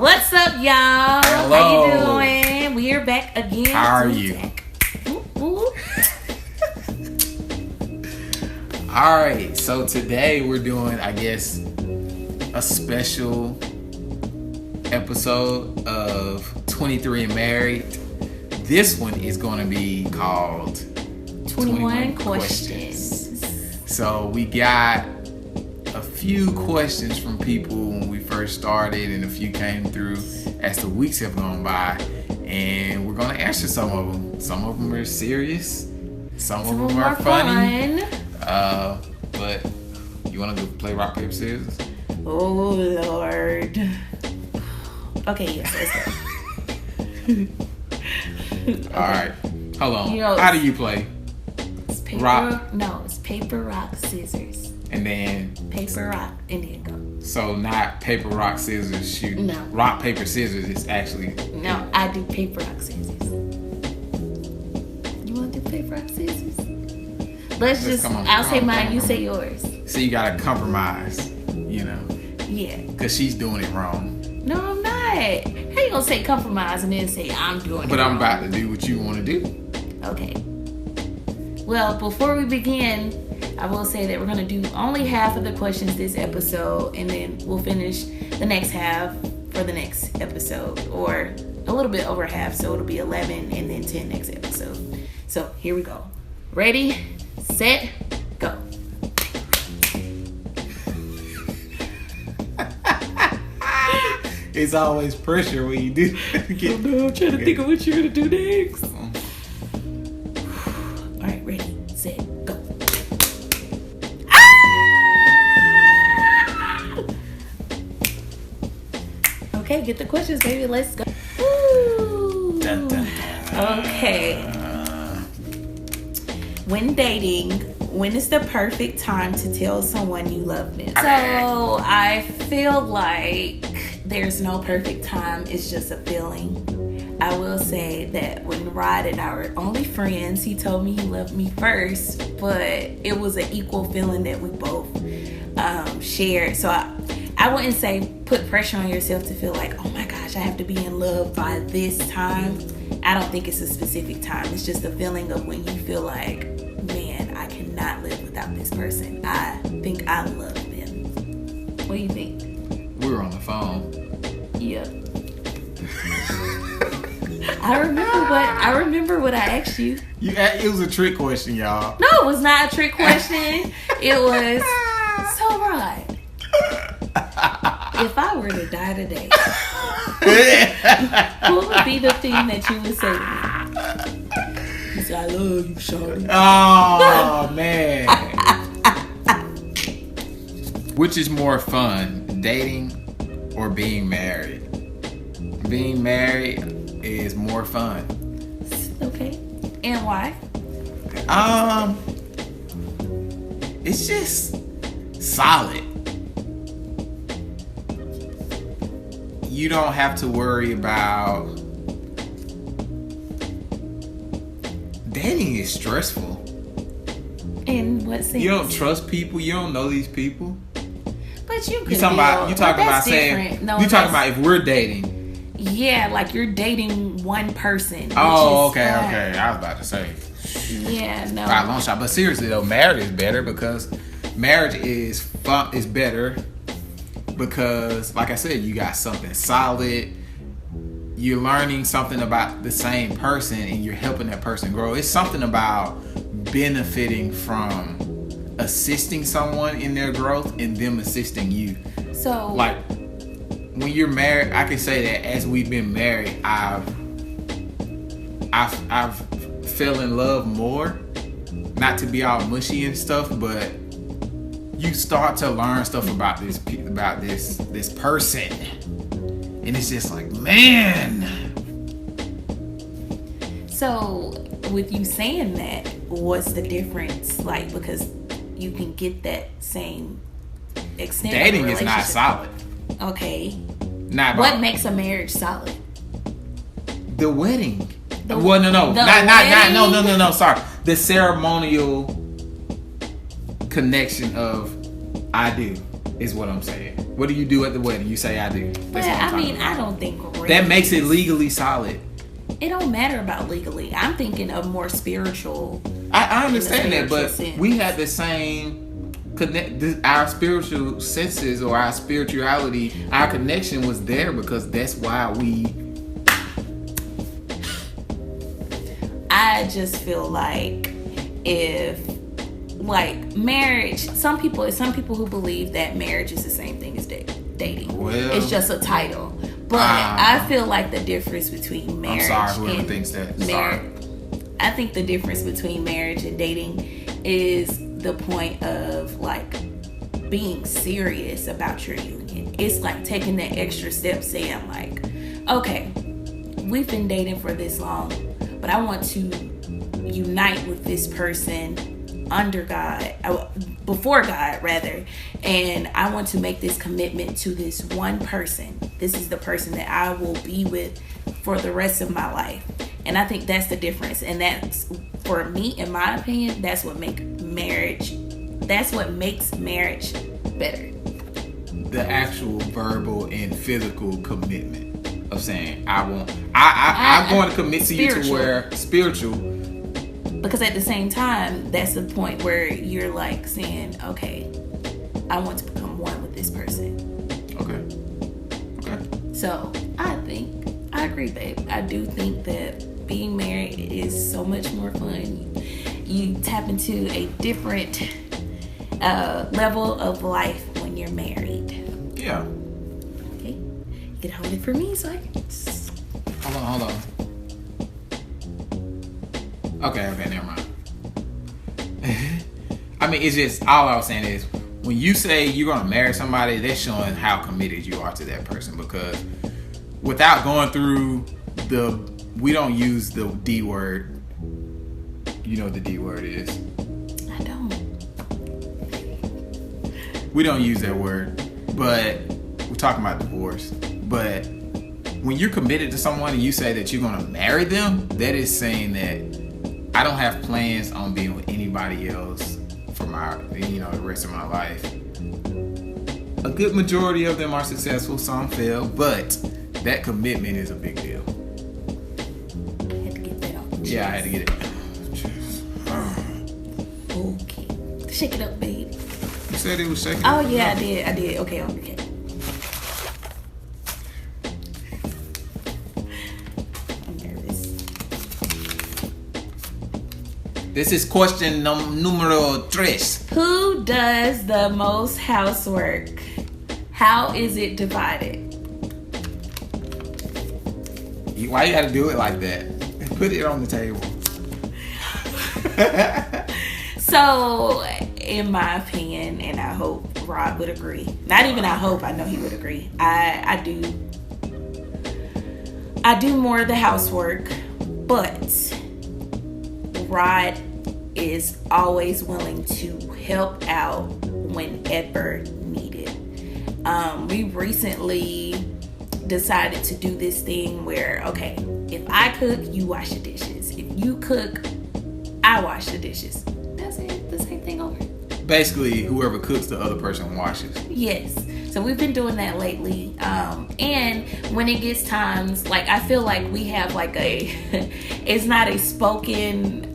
What's up, y'all? Hello. How you doing? We are back again. How are you? Alright, so today we're doing, I guess, a special episode of 23 and Married. This one is going to be called 21 questions. So we got a few questions from people when we first started, and a few came through as the weeks have gone by, and we're going to answer some of them. Some of them are serious, some of them are funny. But you want to play rock, paper, scissors? Oh, Lord. Okay, yes, let's go. Alright, hold on. You know, how do you play? It's paper, rock. No, it's paper, rock, scissors. And then Paper, rock, and then go. So not paper, rock, scissors, shoot. No. Rock, paper, scissors is actually... No, I do paper, rock, scissors. You want to do paper, rock, scissors? I'll say mine, you say yours. So you gotta compromise, you know? Yeah. Because she's doing it wrong. No, I'm not. How you gonna say compromise and then say I'm doing it But I'm wrong? about to do what you want to do. Okay. Well, before we begin, I will say that we're going to do only half of the questions this episode, and then we'll finish the next half for the next episode, or a little bit over half, so it'll be 11 and then 10 next episode. So here we go. Ready, set, go. It's always pressure when you do. I'm trying to think of what you're going to do next. All right, ready, set, go. Okay, get the questions, baby. Let's go. Woo. Dun, dun, dun. Okay. When dating, when is the perfect time to tell someone you love them? So I feel like there's no perfect time. It's just a feeling. I will say that when Rod and I were only friends, he told me he loved me first, but it was an equal feeling that we both shared. So I wouldn't say put pressure on yourself to feel like, oh my gosh, I have to be in love by this time. I don't think it's a specific time. It's just a feeling of when you feel like, man, I cannot live without this person. I think I love them. What do you think? We were on the phone. Yeah. I remember what I asked you. It was a trick question, y'all. No, it was not a trick question. It was, so Rod, if I were to die today, what would be the thing that you would say to me? You said, I love you, shorty. Oh, man. Which is more fun, dating or being married? Being married is more fun. Okay. And why? It's just solid. You don't have to worry about... Dating is stressful. In what sense? You don't trust people. You don't know these people. But you can. You talking about saying? No, you talking about if we're dating? Yeah, like you're dating one person. Oh, okay. I was about to say. Yeah, no. Right, long shot. But seriously though, marriage is better because marriage is fun. Is better because, like I said, you got something solid. You're learning something about the same person, and you're helping that person grow. It's something about benefiting from assisting someone in their growth and them assisting you. So, like, when you're married, I can say that as we've been married, I've fell in love more. Not to be all mushy and stuff, but you start to learn stuff about this person, and it's just like, man. So, with you saying that, what's the difference? Like, because you can get that same extent. Dating is not solid. Okay. Not what makes a marriage solid? The wedding. No. Sorry. The ceremonial connection of I do. is what I'm saying. What do you do at the wedding? You say I do. But I mean, I don't think that makes it legally solid. It don't matter about legally. I'm thinking of more spiritual. I understand that, but sense. We have the same our spiritual senses or our spirituality. Our connection was there because that's why we. I just feel like if marriage, some people who believe that marriage is the same thing as dating. Well, it's just a title. But I feel like the difference between marriage whoever thinks that. I think the difference between marriage and dating is the point of being serious about your union. It's like taking that extra step, saying like, okay, we've been dating for this long, but I want to unite with this person under God, before God rather, and I want to make this commitment to this one person. This is the person that I will be with for the rest of my life. And I think that's the difference. And that's, for me, in my opinion, that's what makes marriage better. The actual verbal and physical commitment of saying, I'm going to commit to you to where spiritual. Because at the same time, that's the point where you're like saying, okay, I want to become one with this person. Okay. So I agree, babe. I do think that being married is so much more fun. You tap into a different level of life when you're married. Yeah. Okay. You can hold it for me so I can. Hold on. Okay, never mind. I mean, it's just, all I was saying is, when you say you're going to marry somebody, that's showing how committed you are to that person. Because without going through we don't use the D word. You know what the D word is? I don't. We don't use that word. But we're talking about divorce. But when you're committed to someone and you say that you're going to marry them, that is saying that I don't have plans on being with anybody else for the rest of my life. A good majority of them are successful, some fail, but that commitment is a big deal. I had to get that off. Yeah, I had to get it. Okay. Shake it up, babe. You said it was shaking. Oh, yeah, I did. Okay. This is question numero 3. Who does the most housework? How is it divided? Why you gotta do it like that? Put it on the table. So, in my opinion, and I hope Rod would agree. Not even I hope, I know he would agree. I do more of the housework, but Rod is always willing to help out whenever needed. We recently decided to do this thing where, okay, if I cook, you wash the dishes. If you cook, I wash the dishes. That's it. The same thing over. Basically, whoever cooks, the other person washes. Yes. So we've been doing that lately. And when it gets times, I feel like we have it's not a spoken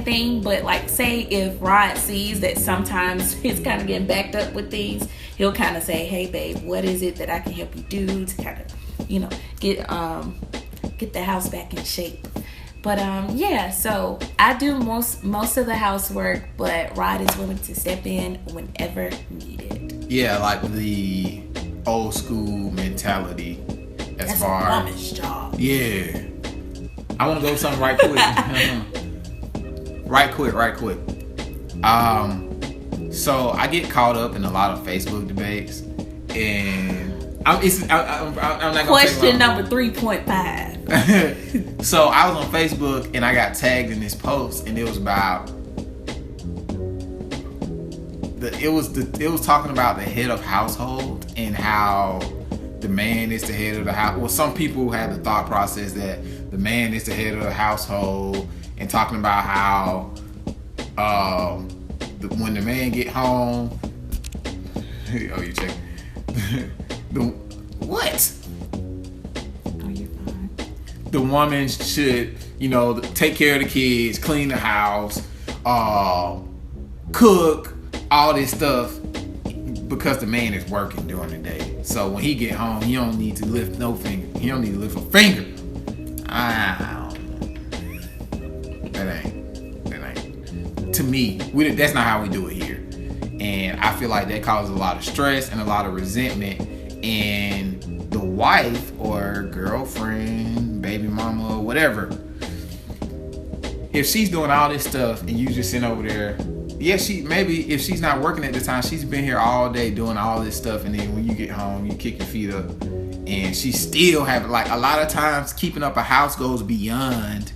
thing, but say if Rod sees that sometimes he's kind of getting backed up with things, he'll kind of say, hey babe, what is it that I can help you do to kind of, get the house back in shape. But so I do most of the housework, but Rod is willing to step in whenever needed. Yeah, like the old school mentality as That's far a woman's job. Yeah. I want to go with something right quick. right quick. So I get caught up in a lot of Facebook debates, and I'm not gonna question number 3.5. So I was on Facebook and I got tagged in this post, and it was about it was talking about the head of household and how the man is the head of the house. Well, some people have the thought process that the man is the head of the household, and talking about how when the man get home, Oh, you check. What? Oh, you're fine. The woman should, take care of the kids, clean the house, cook, all this stuff, because the man is working during the day. So when he get home, he don't need to lift no finger. He don't need to lift a finger. I don't know. That ain't. To me, that's not how we do it here. And I feel like that causes a lot of stress and a lot of resentment. And the wife or girlfriend, baby mama, whatever, if she's doing all this stuff and you just sitting over there, maybe if she's not working at the time, she's been here all day doing all this stuff, and then when you get home, you kick your feet up, and she still have, like, a lot of times keeping up a house goes beyond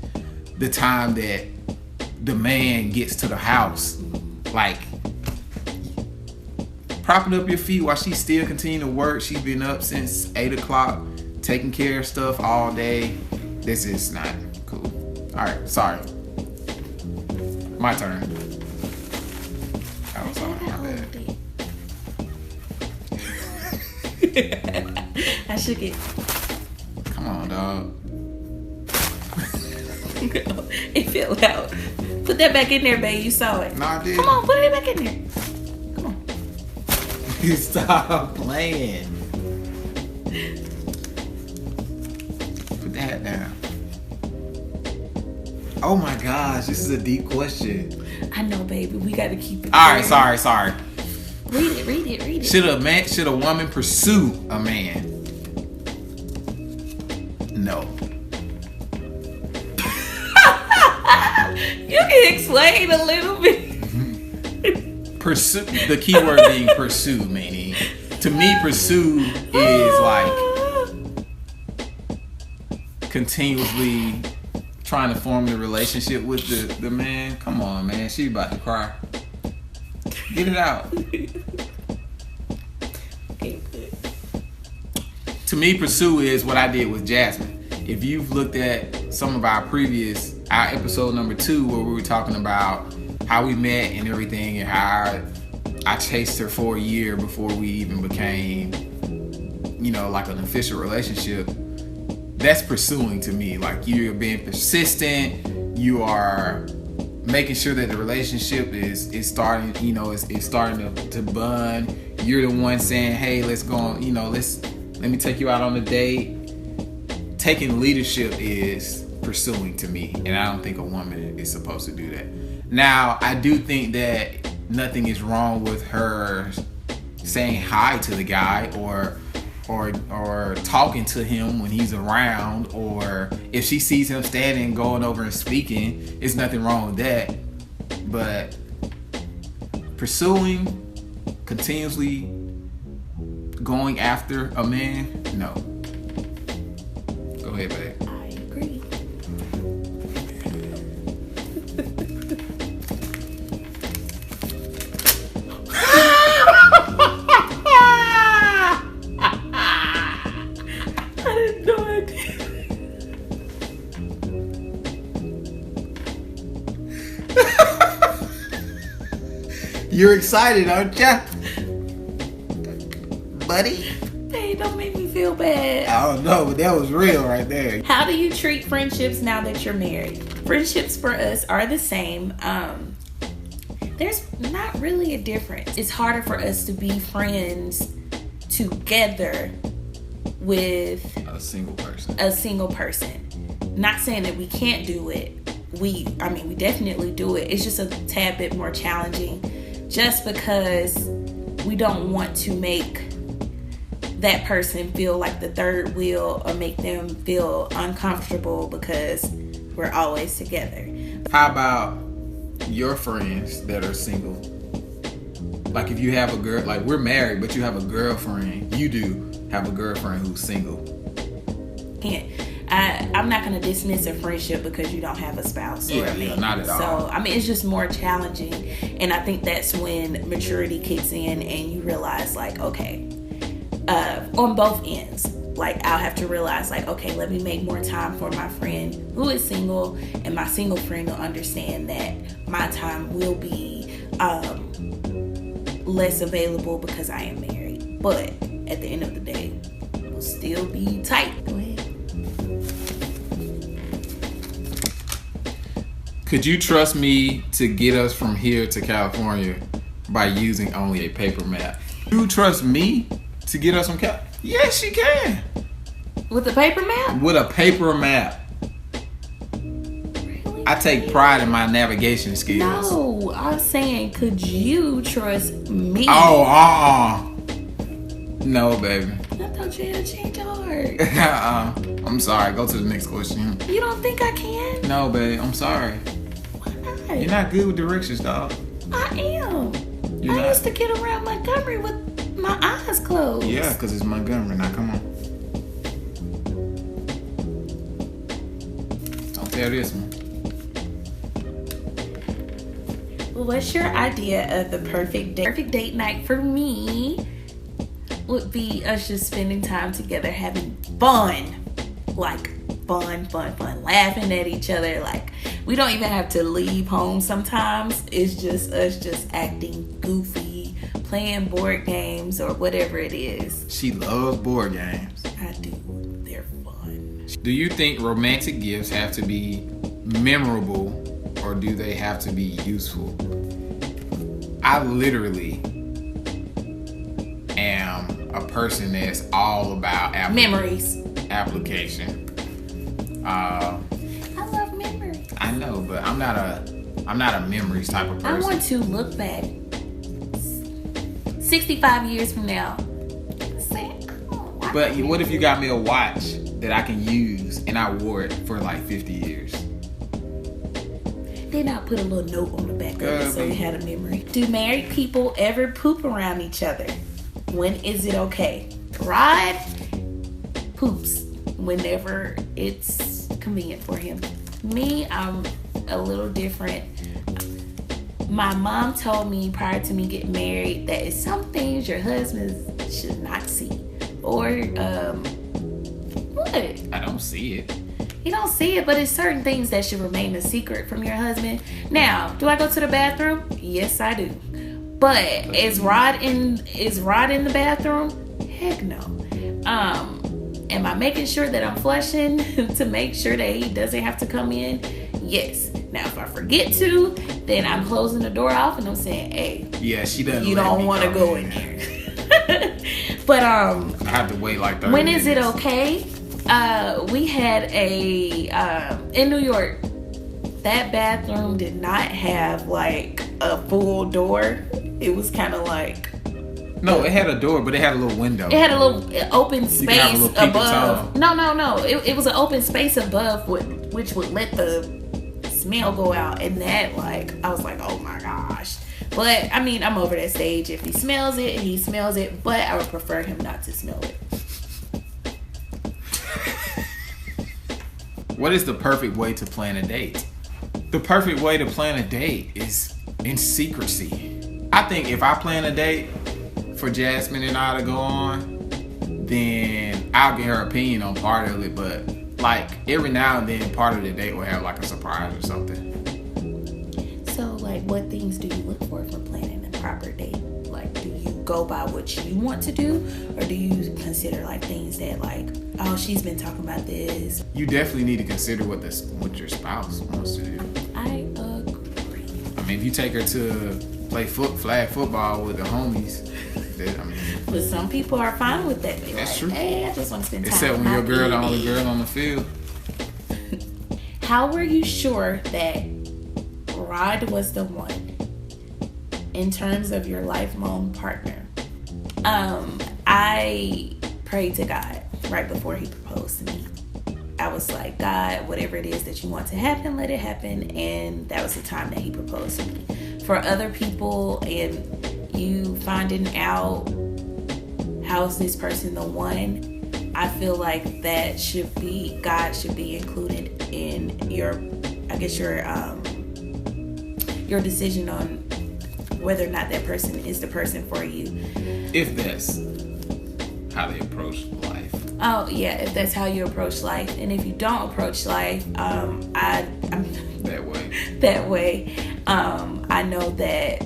the time that the man gets to the house. Like, propping up your feet while she still continuing to work. She's been up since 8 o'clock, taking care of stuff all day. This is not cool. All right, sorry. My turn. Oh, sorry, my bad. I shook it. Come on, dog. It fell out. Put that back in there, babe. You saw it. No, I did. Come on, put it back in there. Come on. Stop playing. Put that down. Oh my gosh, this is a deep question. I know, baby. We got to keep it. All right, sorry. Read it. Should a woman pursue a man? No. You can explain a little bit. Pursue. The key word being pursue, meaning, to me, pursue is like continuously trying to form the relationship with the man. Come on, man. She about to cry. Get it out. To me, pursue is what I did with Jasmine. If you've looked at some of our episode number 2, where we were talking about how we met and everything, and how I chased her for a year before we even became, like an official relationship. That's pursuing to me. Like, you're being persistent. You are making sure that the relationship is starting, is starting to bond. You're the one saying, hey, let's go on, let me take you out on a date. Taking leadership is pursuing to me, and I don't think a woman is supposed to do that. Now, I do think that nothing is wrong with her saying hi to the guy, or talking to him when he's around, or if she sees him standing, going over and speaking, there's nothing wrong with that. But pursuing, continuously going after a man, no. Go ahead, babe. I agree. I had no idea. You're excited, aren't ya? Buddy? Hey, don't make me feel bad. I don't know, but that was real right there. How do you treat friendships now that you're married? Friendships for us are the same. There's not really a difference. It's harder for us to be friends together with a single person. Not saying that we can't do it. We definitely do it. It's just a tad bit more challenging, just because we don't want to make that person feel like the third wheel, or make them feel uncomfortable because we're always together. How about your friends that are single? Like, if you have a girl, like, we're married, but you have a girlfriend. You do have a girlfriend who's single. I'm not going to dismiss a friendship because you don't have a spouse or a man. Not at all. So, it's just more challenging. And I think that's when maturity kicks in and you realize, like, okay, on both ends, like, I'll have to realize, like, okay, let me make more time for my friend who is single, and my single friend will understand that my time will be less available because I am married. But at the end of the day, we'll still be tight. Go ahead. Could you trust me to get us from here to California by using only a paper map? You trust me to get us from California? Yes, you can. With a paper map? With a paper map. Really? I take pride in my navigation skills. No, I'm saying, could you trust me? Oh, no, baby. I thought you had to change your heart. I'm sorry. Go to the next question. You don't think I can? No, babe. I'm sorry. Why not? You're not good with directions, dog. I am. You're I not. used to get around Montgomery with my eyes closed. Yeah, because it's Montgomery. Now, come on. Don't tell this one. What's your idea of the perfect date? Perfect date night for me would be us just spending time together, having fun. Like fun, laughing at each other. Like, we don't even have to leave home sometimes. It's just us just acting goofy, playing board games or whatever it is. She loves board games. I do. They're fun. Do you think romantic gifts have to be memorable or do they have to be useful? I literally am a person that's all about Memories. application. I love memories. I know, but I'm not a memories type of person. I want to look back 65 years from now. Say, oh, But what if you got me a watch that I can use and I wore it for like 50 years? Then I'll put a little note on the back of it so Girl, we had a memory. Do married people ever poop around each other? When is it okay? Rod poops whenever it's convenient for him. Me, I'm a little different. My mom told me prior to me getting married that it's some things your husband should not see. Or, what? I don't see it. You don't see it, but it's certain things that should remain a secret from your husband. Now, do I go to the bathroom? Yes, I do. But is Rod in the bathroom? Heck no. Am I making sure that I'm flushing to make sure that he doesn't have to come in? Yes. Now, if I forget to, then I'm closing the door off and I'm saying, hey, Yeah, she doesn't. you don't want to go in there. But I have to wait like 30 when is it minutes. okay? We had in New York, that bathroom did not have like a full door. It was kind of like, No, it had a door, but it had a little window. it had a little open You can have a space little peek above. of No. It was an open space above which would let the smell go out. And that, like, I was like, oh my gosh. But I mean, I'm over that stage. If he smells it, he smells it. But I would prefer him not to smell it. What is the perfect way to plan a date? The perfect way to plan a date is in secrecy. I think if I plan a date for Jasmine and I to go on, then I'll get her opinion on part of it, but like every now and then part of the date will have like a surprise or something. So, like, what things do you look for planning a proper date? Like, do you go by what you want to do, or do you consider like things that, like, oh, she's been talking about this? You definitely need to consider what your spouse wants to do. I agree. I mean, if you take her to play flag football with the homies, But some people are fine with that. They're That's like, true. hey, I just want to spend time. except with when my your girl the only baby. girl on the field. How were you sure that Rod was the one in terms of your lifelong partner? I prayed to God right before he proposed to me. I was like, God, whatever it is that you want to happen, let it happen. And that was the time that he proposed to me. For other people, and you finding out how's this person the one, I feel like that should be, God should be included in your decision on whether or not that person is the person for you. If that's how they approach life. Oh yeah, if that's how you approach life. And if you don't approach life, I'm That way. that way, I know that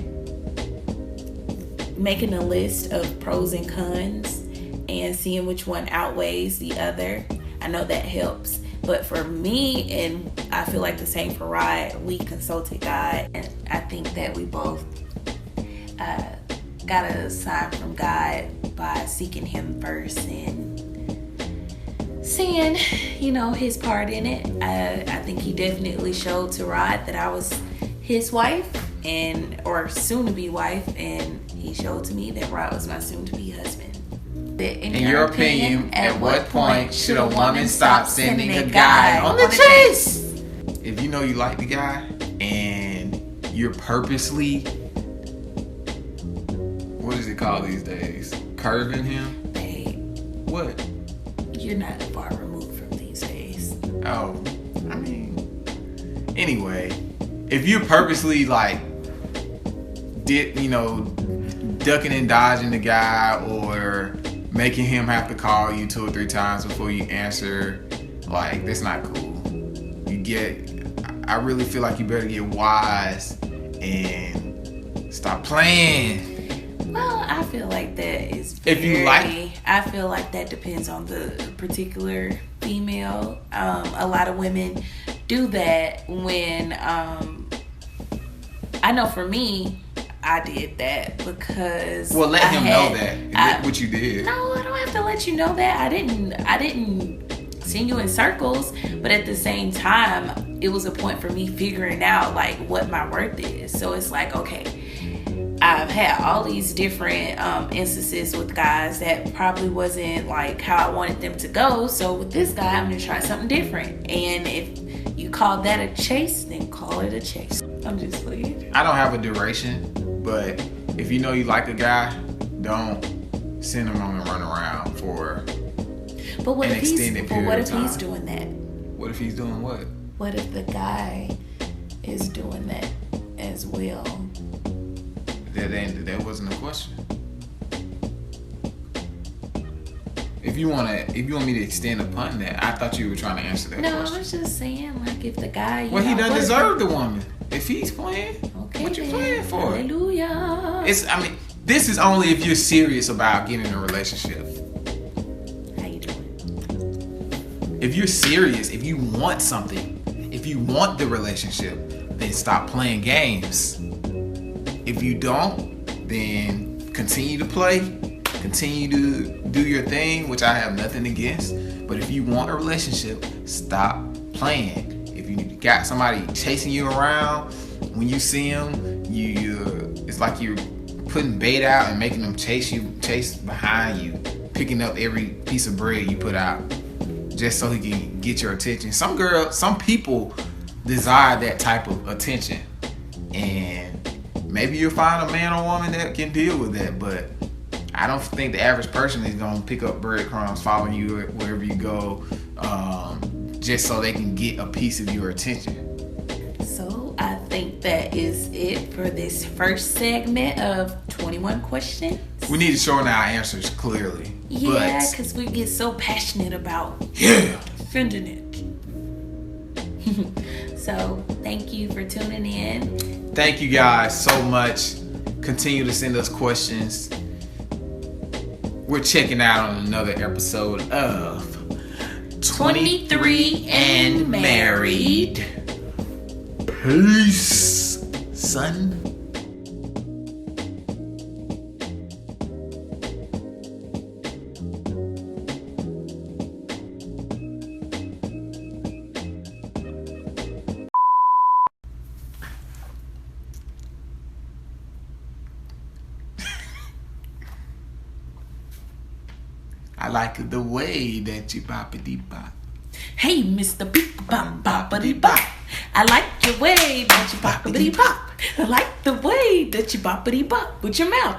making a list of pros and cons and seeing which one outweighs the other. I know that helps. But for me, and I feel like the same for Rod, we consulted God. And I think that we both got a sign from God by seeking Him first and seeing, His part in it. I think He definitely showed to Rod that I was his wife or soon-to-be wife, and He showed to me that Rod was my soon-to-be husband. In your opinion, at what point should a woman stop sending a guy on the chase? If you know you like the guy and you're purposely, what is it called these days? Curving him? Babe. What? You're not far removed from these days. Oh, I mean, anyway, if you're purposely ducking and dodging the guy or making him have to call you 2 or 3 times before you answer, that's not cool. I really feel like you better get wise and stop playing. Well, I feel like that is I feel like that depends on the particular female. A lot of women do that when, I know for me, I did that because let him know that what you did. No, I don't have to let you know that. I didn't send you in circles, but at the same time, it was a point for me figuring out what my worth is. So it's okay, I've had all these different instances with guys that probably wasn't how I wanted them to go. So with this guy, I'm gonna try something different. And if you call that a chase, then call it a chase. I'm just playing. I don't have a duration, but if you know you like a guy, don't send him on a run around for an extended period of time. What if he's doing that? What if he's doing what? What if the guy is doing that as well? That wasn't a question. If you want me to extend upon that, I thought you were trying to answer that question. No, I was just saying, if the guy... Well, he doesn't deserve the woman. If he's playing, okay, what you playing for? Hallelujah. This is only if you're serious about getting in a relationship. How you doing? If you're serious, if you want something, if you want the relationship, then stop playing games. If you don't, then continue to play, continue to do your thing, which I have nothing against. But if you want a relationship, stop playing. If you got somebody chasing you around, when you see them, it's like you're putting bait out and making them chase behind you, picking up every piece of bread you put out, just so he can get your attention. Some people desire that type of attention, and maybe you'll find a man or woman that can deal with that. But I don't think the average person is gonna pick up breadcrumbs, following you wherever you go, just so they can get a piece of your attention. So I think that is it for this first segment of 21 questions. We need to shorten our answers clearly. Yeah, because we get so passionate about defending it. So thank you for tuning in. Thank you guys so much. Continue to send us questions. We're checking out on another episode of 23 and Married. Peace, son. I like the way that you boppity bop. Hey, Mr. Beep Bop Boppity Bop. I like your way that you boppity pop. I like the way that you boppity bop with your mouth.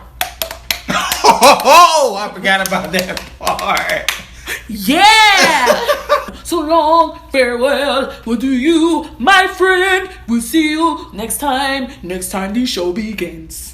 Oh, I forgot about that part. Yeah. So long, farewell. What do you, my friend? We'll see you next time the show begins.